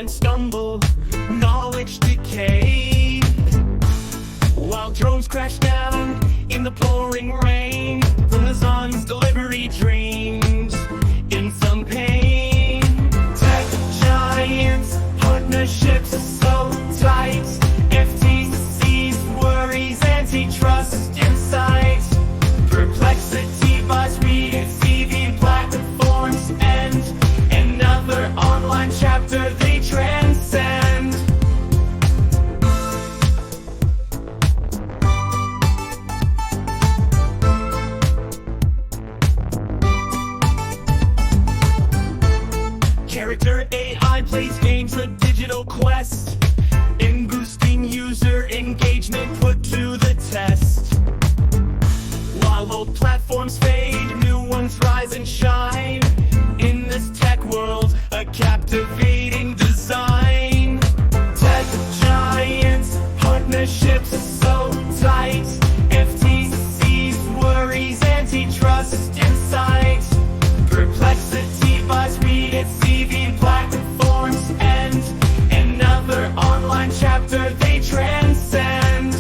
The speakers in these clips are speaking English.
and stumble, knowledge decay. While drones crash down in the pouring rain, Amazon's delivery dreams in some pain. Tech giants, partnerships so tight, FTC's worries, antitrust in sight. Perplexity buys Read.cv platforms end, another online chapter they transcend. Character AI plays games, a digital quest, nBoosting user engagement put to the test. While old platforms fade, new ones rise and shine. In this tech world, a captivating design. Tech giants, partnerships so tight, FTC's worries, antitrust in sight. Perplexity buys Read.cv platforms end, another online chapter they transcend.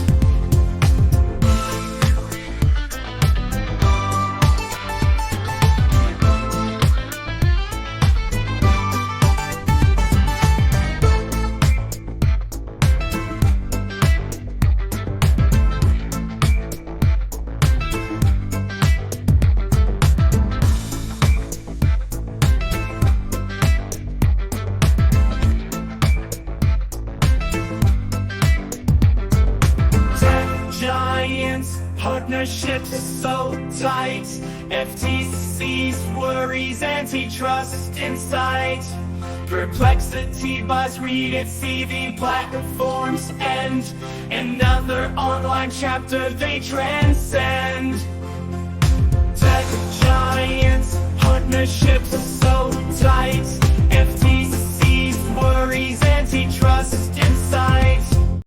Giants, partnerships so tight, FTC's worries, antitrust in sight. Perplexity buys Read.cv platforms end, another online chapter they transcend. Tech giants, partnerships